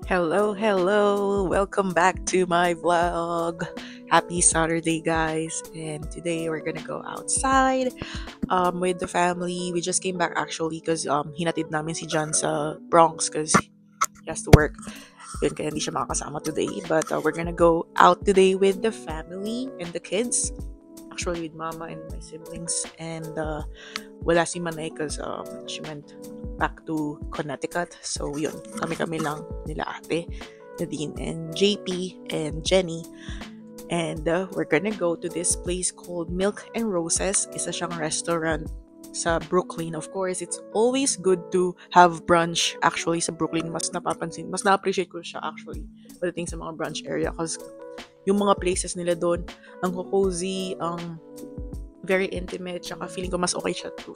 Hello, hello. Welcome back to my vlog. Happy Saturday, guys. And today we're gonna go outside with the family. We just came back actually because hinatid namin si John sa Bronx because he has to work. Yun, kaya hindi siya makakasama today. But we're gonna go out today with the family and the kids. Actually with mama and my siblings. And wala si Manay because she went back to Connecticut. So yun, kami-kami lang nila ate, Nadine and JP and Jenny. And we're gonna go to this place called Milk and Roses. Isa siyang restaurant sa Brooklyn. Of course, it's always good to have brunch actually sa Brooklyn. Mas napapansin, mas na-appreciate ko siya actually pagdating sa mga brunch area because yung mga places nila doon, ang cozy, ang very intimate, tsaka feeling ko mas okay siya to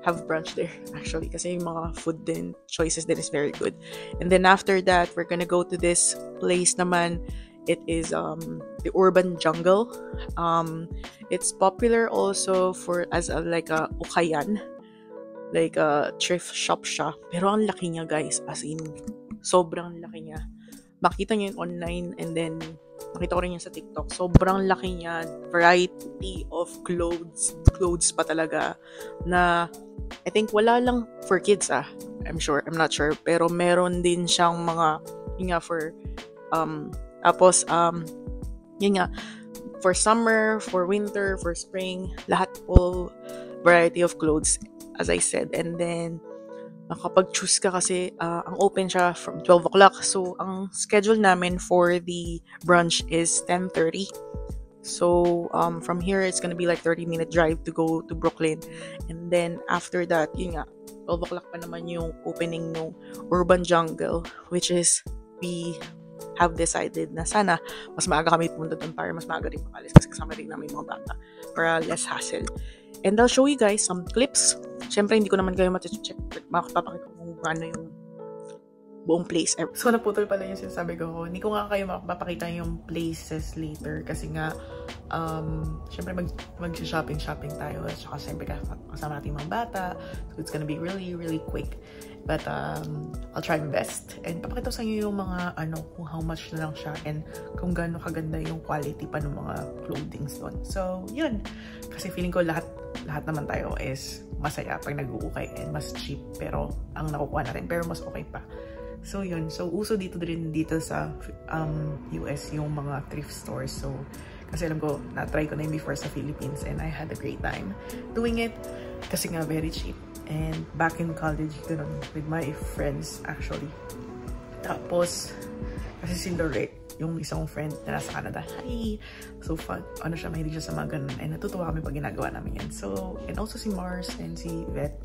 have brunch there actually kasi yung mga food din, choices din is very good. And then after that, we're gonna go to this place naman. It is the Urban Jungle. It's popular also for as a like a ukayan, like a thrift shop siya. Pero ang laki niya, guys, as in sobrang laki niya. Makita niyo yun online and then nakita ko rin yun sa TikTok. Sobrang laki niya. Variety of clothes pa talaga na I think wala lang for kids I'm not sure. Pero meron din siyang mga yun nga for tapos yun nga for summer, for winter, for spring, lahat all variety of clothes as I said. And then nakapag-choose ka kasi ang open siya from 12 o'clock. So, ang schedule namin for the brunch is 10:30. So, from here, it's gonna be like 30-minute drive to go to Brooklyn. And then, after that, yun nga, 12 o'clock pa naman yung opening ng Urban Jungle, which is, we have decided na sana mas maaga kami pumunta doon para mas maaga rin makalis kasi kasama rin namin mga bata para less hassle. And I'll show you guys some clips. Siyempre, hindi ko naman kayo mati-check. Makapapakita ko kung paano yung buong place. So, naputol pala yung sinasabi ko. Hindi ko nga kayo makapapakita yung places later. Kasi nga, siyempre, mag-shopping tayo. At saka, siyempre, kasama natin mga bata. So, it's gonna be really, really quick. But, I'll try my best. And papakita ko sa inyo yung mga, kung how much na lang siya. And kung gaano kaganda yung quality pa ng mga clothings doon. So, yun. Kasi feeling ko lahat naman tayo is masaya pag nag-uukay and mas cheap. Pero, ang nakukuha natin. Pero mas okay pa. So, yun. So, uso dito sa US yung mga thrift stores. So, kasi alam ko, na-try ko na yun before sa Philippines and I had a great time doing it. Kasi nga, very cheap. And back in college, ganun, with my friends, actually. Tapos, kasi si Lorette, yung isang friend na nasa Canada, hi! So, fun. Mahilig siya sa mga ganun. And natutuwa kami pag ginagawa namin yan. So, and also si Mars and si Vet.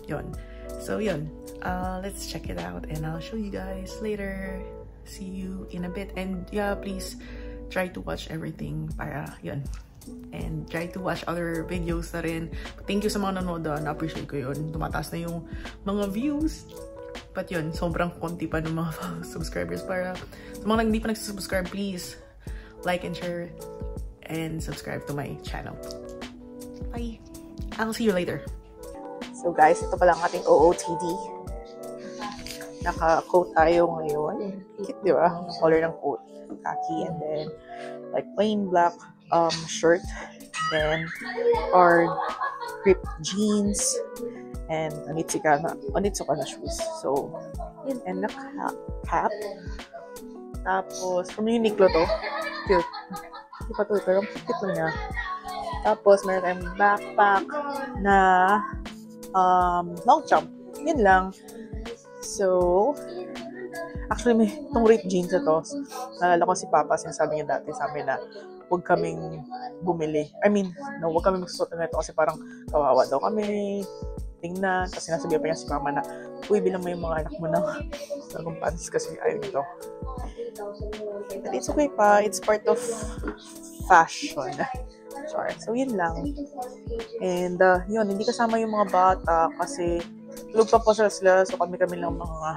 Yun. So, yun. Let's check it out and I'll show you guys later. See you in a bit. And yeah, please try to watch everything para yun. And try to watch other videos na rin. Thank you sa mga nanonood. Na-appreciate ko yun. Tumataas na yung mga views. But yun, sobrang konti pa ng mga subscribers. Para sa mga hindi pa nagsubscribe, please like and share and subscribe to my channel. Bye! I'll see you later. So guys, ito pala ang ating OOTD. Naka-coat tayo ngayon. Cute, di ba? Color ng coat. Khaki and then like plain black shirt. Then our ripped jeans and onitsu ka na shoes. So, yun. And naka-cap. Tapos, from Uniqlo to. Cute. Hindi pa to, pero cute niya. Tapos, meron tayong backpack na long jump. Yun lang. So, actually, may itong ripped jeans na to. Nalala ko si Papa, sinasabi niya dati sa amin na huwag kaming bumili. Huwag kaming magsusot na ito kasi parang kawawa daw kami. Tingnan. Kasi nasabi pa niya si Mama na, uy, bilang mo yung mga anak mo na bagong pants kasi ayaw nito. But it's okay pa. It's part of fashion. Sorry. So, yun lang. And, yun, hindi kasama yung mga bata kasi tulog pa po sila. So, kami lang mga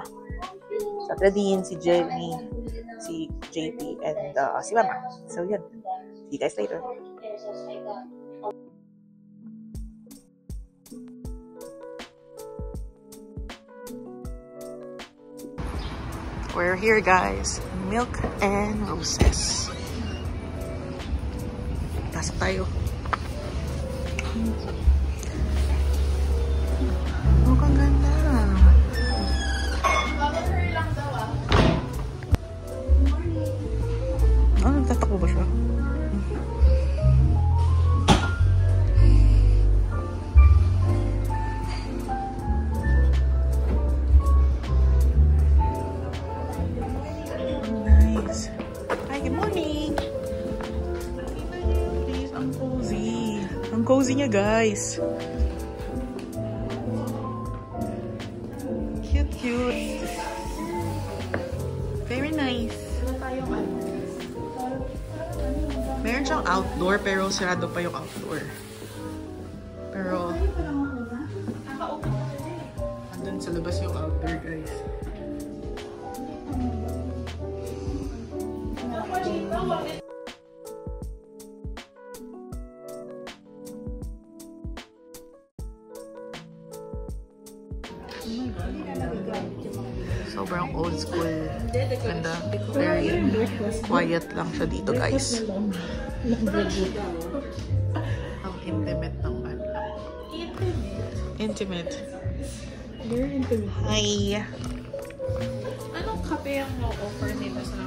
sa Nadine, si Jenny, si JP, and si Mama. So, yun. See you guys later. We're here, guys. Milk and Roses. Pasok tayo. Oh, ang ganda. Oh, nagtatakbo ba siya? Nice. Hi, good morning. Please, ang cozy. Ang cozy niya, guys. Cute, cute. Very nice. Meron siyang outdoor, pero sarado pa yung outdoor. Pero, andun sa labas yung outdoor, guys. Sobrang old school. Ganda. Very quiet lang siya dito, guys. Ang intimate ng ano lang. Intimate. Very intimate. Hi! Anong kape ang offer nito sa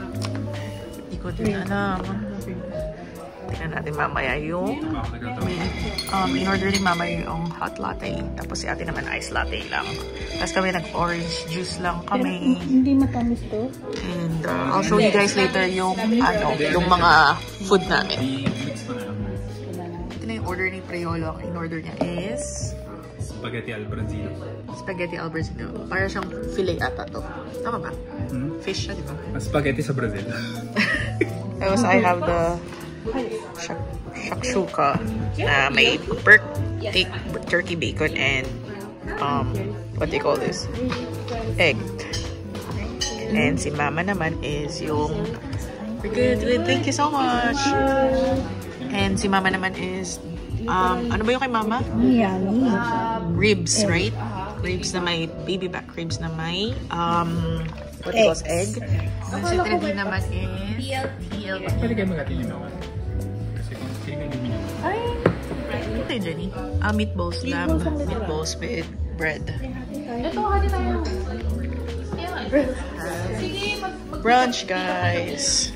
Hindi ko din alam. Tingnan natin mamaya yung in-order ni mama yung hot latte. Tapos si ate naman ice latte lang. Tapos kami nag-orange juice lang kami. Hindi matamis to? And I'll show you guys later yung yung mga food namin. Ito na yung order ni Priolo. Ang in-order niya is Spaghetti al Brazil. Spaghetti al Brazil. Para siyang filet ata to. Tama ba? Fish siya, di ba? Spaghetti sa Brazil. Tapos I have the shakshuka na may turkey bacon and what do you call this? Egg. And si mama naman is yung we're good. Thank you so much. And si mama naman is ano ba yung kay mama? Yummy. Ribs, right? Ribs na may baby back ribs na may what do you call this? Egg. And si Trinity naman is PLT. Pwede kayo magating yung naman. Kasi kung sino yung minum. Ay! Okay, Jenny. Meatballs lang. Meatballs with bread. Ito, hati tayo. Sige, Brunch, guys.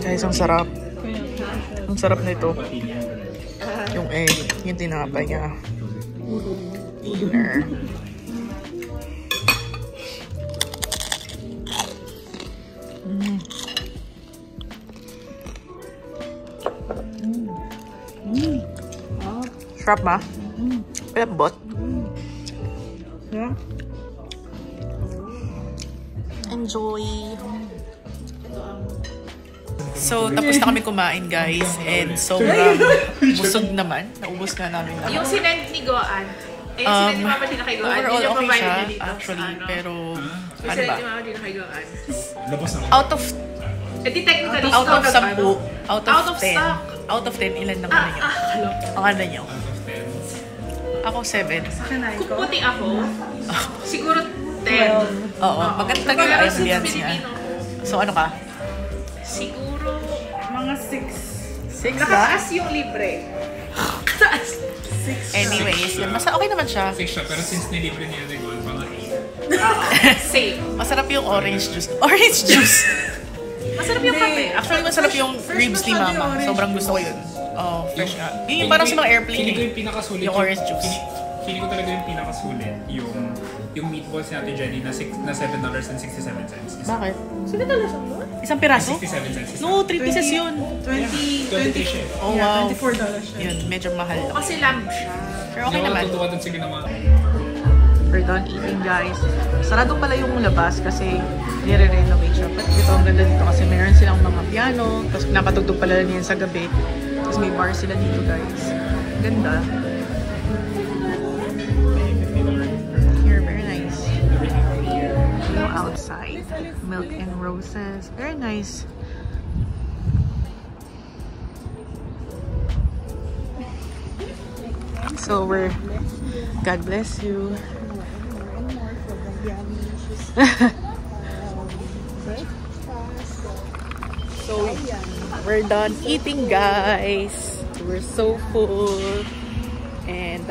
Guys, ang sarap. Ang sarap nito. Yung egg, yung tinapay niya. Dinner. Sarap ba? Palambot? Enjoy! So, tapos na kami kumain, guys. And sobrang busog naman. Naubos na namin lahat. yung sinend ni Goan. Eh, sinend ni Mama din na kay Goan. Overall, Yun yung okay pambayad siya, niya dito sa actually. ano. Pero, Yung ano sinend ba? ni Mama din na kay Goan. Labas na. Out of Eh, di technically, out of stock 10, out Out of of 10, stock. out of 10, ilan naman niyo? Ang ano niyo? Ako 7. Kung puti ako, siguro 10. Oo, maganda yung Pero ambience since niya. Filipino ko, So, ano ka? siguro mga 6. 6 ba? Nakataas yung libre. Nakataas. 6. Anyways, yun. Okay naman siya. 6 siya, pero since nilibre niya ni Gold, mga 8. Safe. Masarap yung orange juice. Orange juice! Masarap yung kape. Actually, masarap yung ribs ni Mama. Sobrang gusto ko yun. Oh, fresh nga. Yun yung parang sa mga airplane Feeling ko eh. yung pinakasulit. Yung orange juice. feeling ko talaga yung pinakasulit, yung meatballs ni Ate Jenny na $7.67. Bakit? Sige talaga siya mo? Isang piraso? 67 cents. No, 3 pieces yun. 23 siya. Oh, wow. $24 siya. Yun, medyo mahal lang. Kasi lamb siya. Pero okay naman. Tutuwa dun sila naman. We're done eating, guys. Sarado pala yung labas kasi nire-renovate siya. But ito, ang ganda dito kasi meron silang mga piano. Tapos napatugtog pala niyan sa gabi. Tapos may bar sila dito, guys. Ganda. Here, very nice. View outside. Milk and roses. Very nice. So we're... God bless you. So we're done eating, guys. We're so full and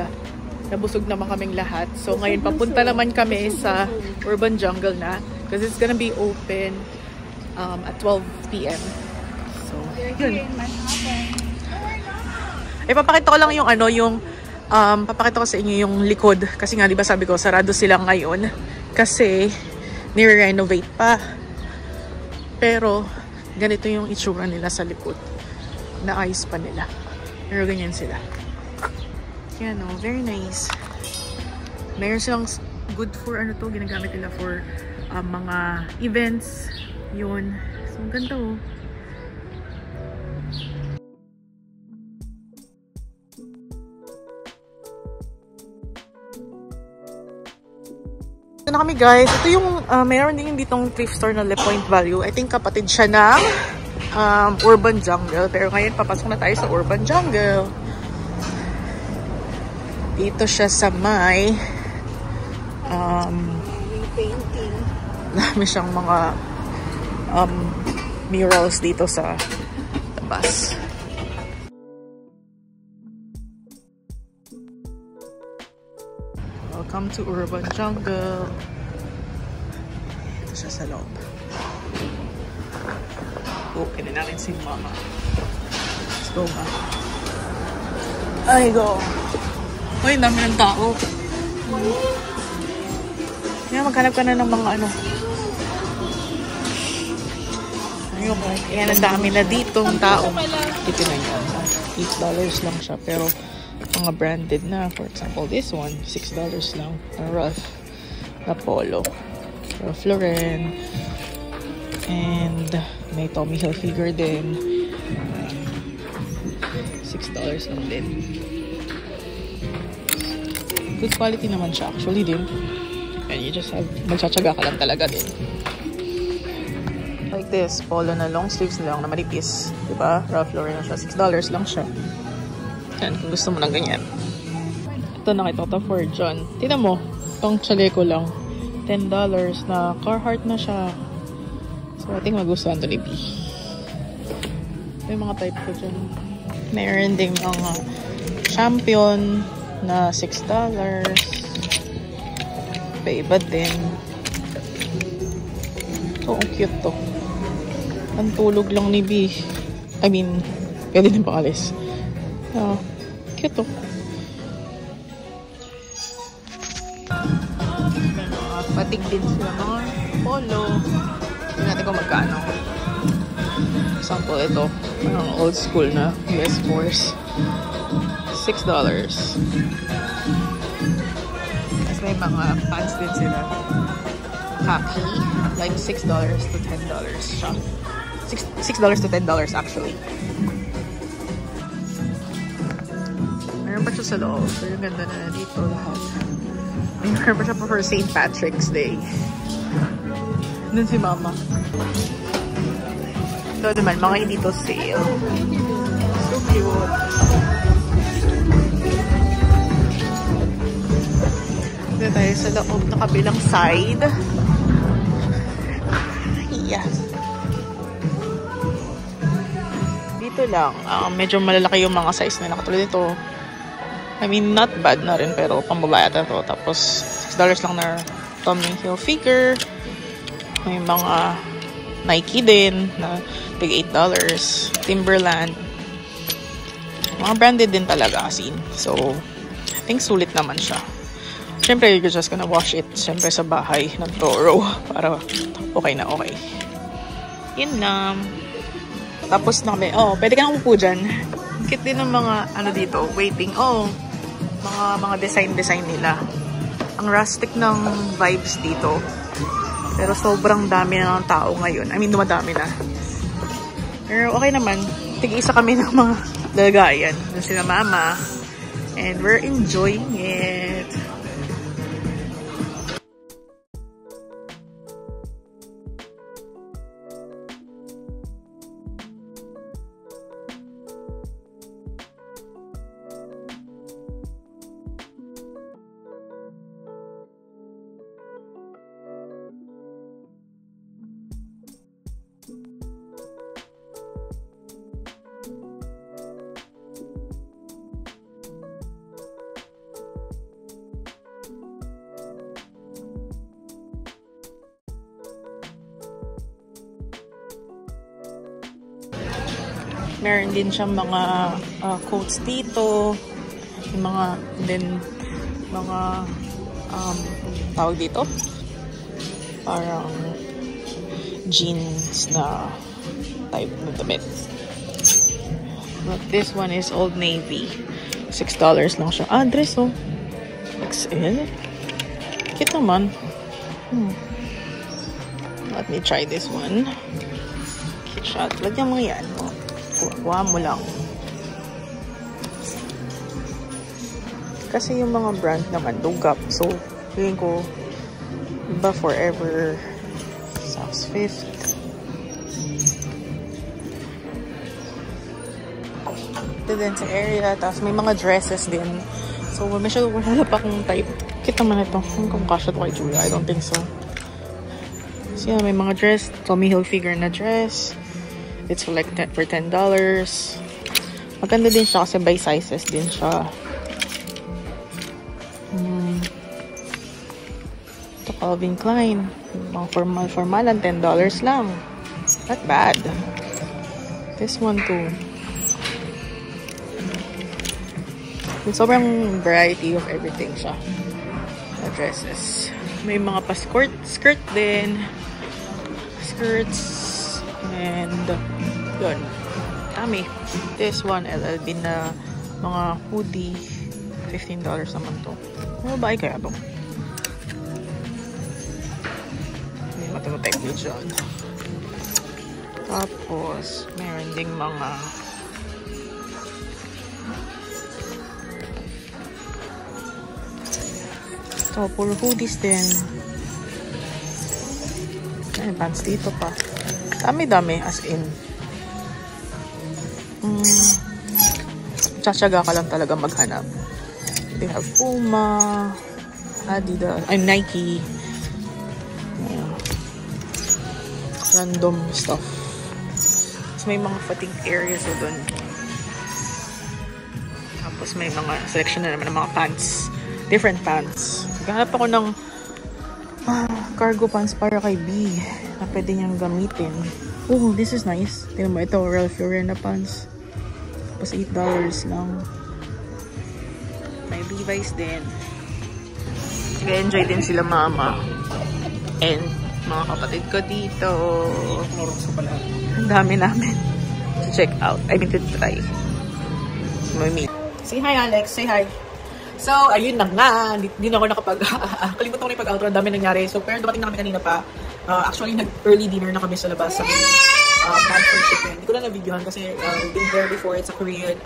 nabusog naman kaming lahat. So ngayon papunta naman kami sa Urban Jungle na because it's gonna be open at 12 PM. So yun. Papakita ko lang yung papakita ko sa inyo yung likod kasi nga 'di ba sabi ko sarado sila ngayon kasi ni-renovate pa. Pero ganito yung itsura nila sa likod. Naayos pa nila. Pero ganyan sila. Yan o, very nice. Meron silang good for ginagamit nila for mga events. Yun. So ganda o. Ito na kami, guys. Ito yung mayroon din ditong thrift store na Le Point Value. I think kapatid siya ng Urban Jungle. Pero ngayon papasok na tayo sa Urban Jungle. Dito siya sa may painting. Dami siyang mga murals dito sa labas. Welcome to Urban Jungle. Ito siya sa loob. Open na natin si Mama. Let's go, Ma. Ay, go. Uy, dami ng tao. Kaya maghanap ka na ng mga Ayun, ayan, ang dami na ditong tao. Ito na yun. $8 lang siya, pero mga branded na. For example, this one, $6 lang. Ralph na polo. Ralph Lauren. And may Tommy Hilfiger din. $6 lang din. Good quality naman siya actually din. And you just have, magtsatsaga ka lang talaga din. Like this, polo na long sleeves na lang na manipis. Diba? Ralph Lauren na siya. $6 lang siya. Yan, kung gusto mo ng ganyan. Ito nakita ko to for John. Tignan mo, itong chaleco lang. $10 na Carhartt na siya. So, I think magustuhan to ni B. May mga type ko dyan. Meron ding mga Champion na $6. Iba din. Ito, ang cute to. Ang tulog lang ni B. I mean, pwede din pakalis. Cute to. Patig din sila mga polo. Tingnan natin kung magkano. Example, ito. Parang old school na US Force. $6. Tapos may mga pants din sila. Khaki. Like $6 to $10 siya. $6 to $10 actually. Meron pa siya sa loob. Pero ganda na dito lahat. Meron pa siya for St. Patrick's Day. Doon si Mama. Ito naman, mga hindi to sale. So cute. Dito tayo sa loob na kabilang side. Yeah. Dito lang. Medyo malalaki yung mga size nila. Katulad nito. I mean, not bad na rin, pero pambabae ata to. Tapos, $6 lang na Tommy Hilfiger. May mga Nike din na tig $8. Timberland. Mga branded din talaga, as in. So, think sulit naman siya. Siyempre, you're just gonna wash it siyempre sa bahay ng Toro para okay na okay. Yun lang. Tapos na kami. Oh, pwede ka nang upo dyan. Kit din ng mga ano dito, waiting. Oh, mga design nila. Ang rustic ng vibes dito. Pero sobrang dami na ng tao ngayon. I mean, dumadami na. Pero okay naman. Tig-isa kami ng mga lagayan. Sila mama. And we're enjoying it. Meron din siyang mga coats dito. Yung mga tawag dito. Parang jeans na type na damit. But this one is Old Navy. $6 lang siya. Ah, dress oh. XL. Cute naman. Let me try this one. Cute shot. Lagyan mo yan. Oh. Kuha mo lang. Kasi yung mga brand naman, dugap. So, feeling ko, iba Forever, Saks Fifth. Ito din sa area. Tapos may mga dresses din. So, wala pa akong type. Kita naman ito. Kung kasha to kay Julia. I don't think so. So, yeah, may mga dress. Tommy Hilfiger na dress. It's for like for $10. Maganda din siya kasi by sizes din siya. Ito Calvin Klein. Mga formalan, $10 lang. Not bad. This one too. With sobrang variety of everything siya. The dresses. May mga skirt din. Skirts. And yun. Dami. This one, LLB na mga hoodie. $15 naman to. Ano ba kaya to? May matutay ko dyan. Tapos, meron ding mga ito, puro hoodies din. May pants dito pa. Dami-dami, as in. Tsatsaga ka lang talaga maghanap. They have Puma, Adidas, Nike. Random stuff. Tapos may mga fatigue areas doon. Tapos may mga selection na naman ng mga pants. Different pants. Naghanap ako ng cargo pants para kay B na pwede niyang gamitin. Oh, this is nice. Tingnan mo, ito, Ralph Lauren na pants. Tapos $8 lang. May Levi's din. Nag-enjoy din sila mama. And mga kapatid ko dito. Ang dami namin to check out. I mean, to try. Say hi, Alex. Say hi. So, ayun na nga. Hindi na ako kalimutan ko na yung pag-outro. Ang dami nangyari. So, pero dumating na kami kanina pa. Actually, nag-early dinner na kami sa labas sa Bradford Chicken. Hindi ko na na-videohan kasi we've been there before. It's a Korean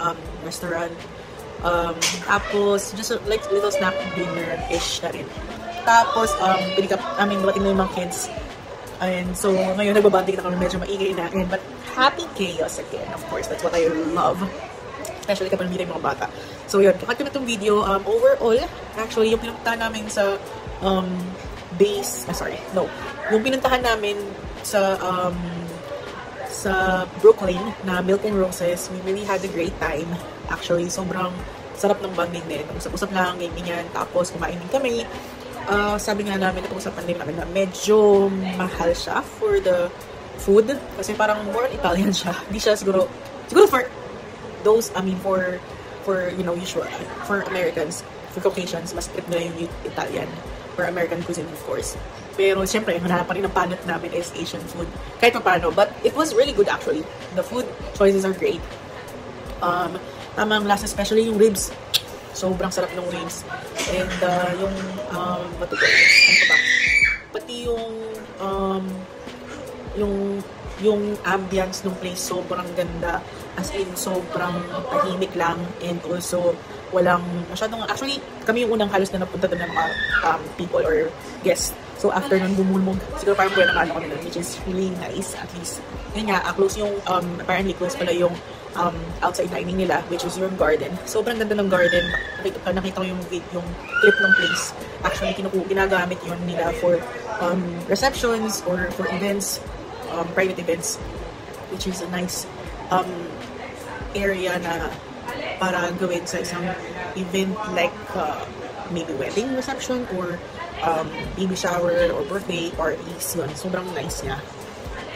restaurant. Tapos, just like little snack dinner-ish na rin. Tapos, dumating na yung mga kids. And so, ngayon nagbabanding na kami, medyo maingay na. But happy chaos again, of course. That's what I love. Especially kapag nandito yung mga bata. So, yun. Kakat ko na itong video. Overall, actually, yung pinuntahan namin sa yung pinuntahan namin sa Brooklyn na Milk and Roses, we really had a great time. Actually, sobrang sarap ng bonding din. Usap-usap lang, ganyan. Tapos, kumain din kami. Sabi nga namin, napag-usapan din namin na medyo mahal siya for the food. Kasi parang more Italian siya. Hindi siya siguro for those, for usual, for Americans, for Caucasians, mas trip nila yung Italian or American cuisine, of course. Pero siyempre, yung hanapan rin ng panat namin is Asian food. Kahit pa paano. But it was really good actually. The food choices are great. Tamang lasa, especially yung ribs. Sobrang sarap ng ribs. And yung, what to call it? Ano ba? Pati yung ambience ng place, sobrang ganda. As in, sobrang tahimik lang. And also, walang masyadong, actually, kami yung unang halos na napunta doon ng mga people or guests. So, after nang bumulmog, siguro parang buwan na kami doon, which is really nice, at least. Yun nga, close yung, apparently close pala yung outside dining nila, which is yung garden. Sobrang ganda ng garden. Nakita ko yung clip ng place. Actually, ginagamit yun nila for receptions or for events, private events, which is a nice area na para gawin sa isang event like maybe wedding reception or baby shower or birthday parties. Yun, sobrang nice niya.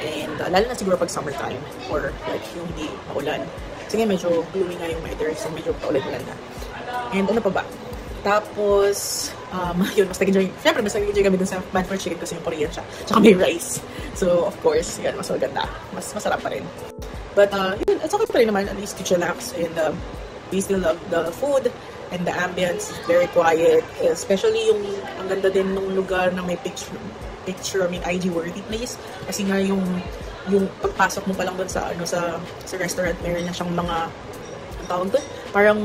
And lalo na siguro pag summertime or like yung hindi maulan. Sige, medyo gloomy nga yung weather, so medyo paulan-ulan na. And ano pa ba? Tapos, yun, mas nag-enjoy. Siyempre, mas nag-enjoy kami dun sa bad for chicken kasi yung Korean siya. Tsaka may rice. So, of course, yan, mas maganda. Mas masarap pa rin. But, yun, it's okay pa rin naman, at least to chillax. And we still love the food and the ambience. Very quiet. Especially yung, ang ganda din ng lugar na may picture, I mean, IG-worthy place. Kasi nga yung pagpasok mo pa lang doon sa restaurant, meron na siyang mga, ang tawag doon, parang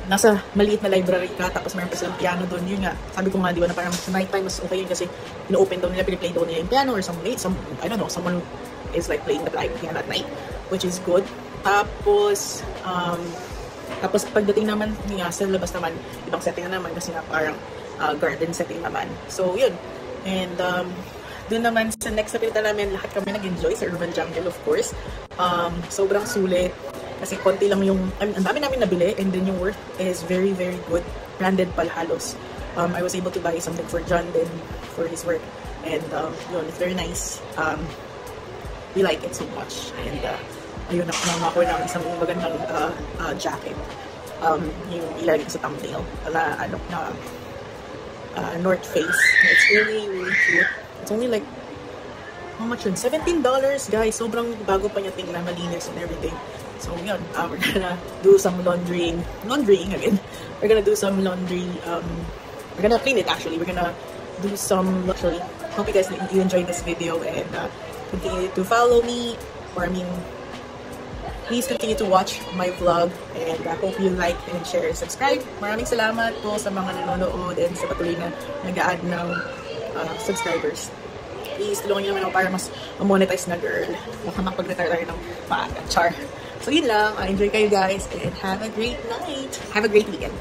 nasa maliit na library ka, tapos meron pa silang piano doon. Yun nga, sabi ko nga, di ba, na parang sa night time, mas okay yun kasi ino-open down nila, piniplay down nila yung piano or I don't know, someone is like playing the piano at night, which is good. Tapos pagdating naman nga sa labas naman, ibang setting na naman kasi nga parang garden setting naman. So, yun. And doon naman sa next na pinita namin, lahat kami nag-enjoy sa Urban Jungle, of course. Sobrang sulit. Kasi konti lang yung, ang dami namin nabili, and then yung worth is very, very good. Branded pala halos. I was able to buy something for John then for his work. And yun, it's very nice. We like it so much. And ayun, nakuha ko ng isang magandang jacket. Yung ilalagay ko sa thumbnail. North Face. It's really, really cute. It's only like, how much yun? $17, guys. Sobrang bago pa niya tingnan, malinis and everything. So, yun. We're gonna do some laundrying again. We're gonna do some laundry. We're gonna clean it, actually. We're gonna do some luxury. Hope you guys you enjoyed this video and continue to follow me. Please continue to watch my vlog and I hope you like and share and subscribe. Maraming salamat po sa mga nanonood and sa patuloy na nag-a-add ng subscribers. Please, tulungan niyo naman ako para mas monetize na girl. Baka makapag-retire tayo ng maaga. Char. So yun lang. Enjoy kayo guys and have a great night. Have a great weekend.